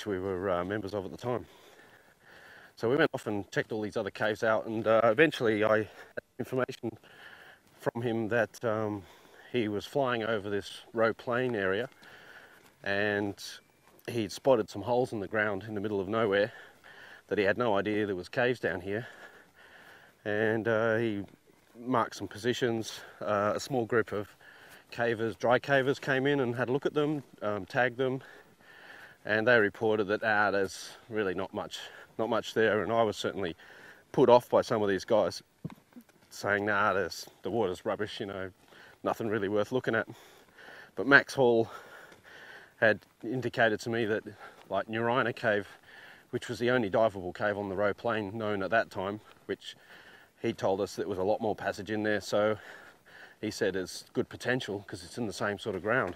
which we were members of at the time. So we went off and checked all these other caves out, and eventually I had information from him that he was flying over this Roe Plain area, and he'd spotted some holes in the ground in the middle of nowhere that he had no idea there was caves down here. And he marked some positions. A small group of cavers, dry cavers, came in and had a look at them, tagged them, and they reported that there's really not much there. And I was certainly put off by some of these guys saying, the water's rubbish, you know, nothing really worth looking at. But Max Hall had indicated to me that, like Urina Cave, which was the only diveable cave on the Roe Plain known at that time, which he told us there was a lot more passage in there, so he said it's good potential because it's in the same sort of ground.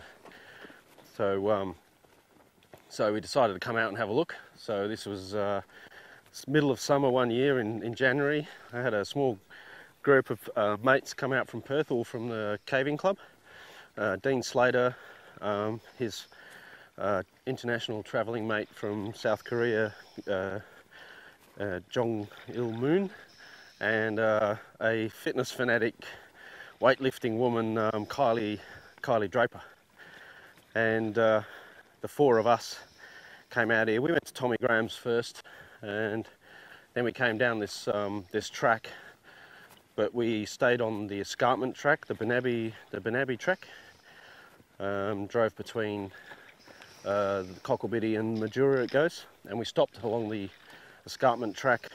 So so we decided to come out and have a look. So this was middle of summer one year in January. I had a small group of mates come out from Perth, all from the caving club. Dean Slater, his international travelling mate from South Korea, Jong Il Moon, and a fitness fanatic weightlifting woman, Kylie Draper. And the four of us came out here. We went to Tommy Graham's first, and then we came down this track, but we stayed on the escarpment track, the Banabi track. Drove between the Cocklebiddy and Majura it goes, and we stopped along the escarpment track,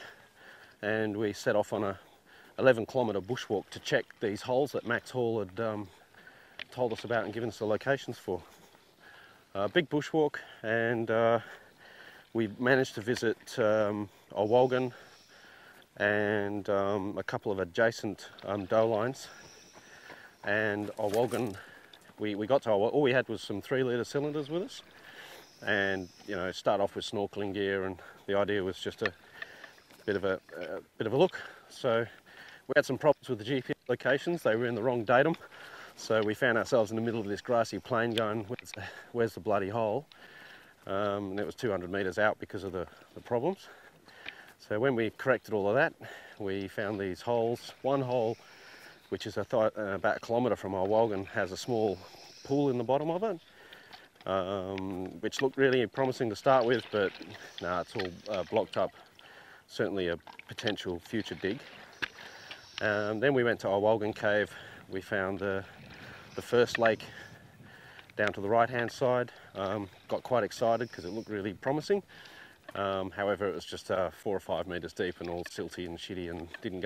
and we set off on a 11-kilometre bushwalk to check these holes that Max Hall had told us about and given us the locations for. Big bushwalk, and we managed to visit Olwolgin and a couple of adjacent doe lines. And Olwolgin, we got to Olwolgin, all we had was some 3-litre cylinders with us, and you know, start off with snorkeling gear, and the idea was just a bit of a look. So we had some problems with the GPS locations. They were in the wrong datum, so we found ourselves in the middle of this grassy plain going, where's the bloody hole? And it was 200 metres out because of the problems. So when we corrected all of that, we found these holes. One hole, which is about a kilometre from Olwolgin, has a small pool in the bottom of it, which looked really promising to start with, but no, it's all blocked up. Certainly a potential future dig. Then we went to Olwolgin Cave. We found the first lake down to the right hand side. Got quite excited because it looked really promising. However, it was just 4 or 5 metres deep and all silty and shitty and didn't go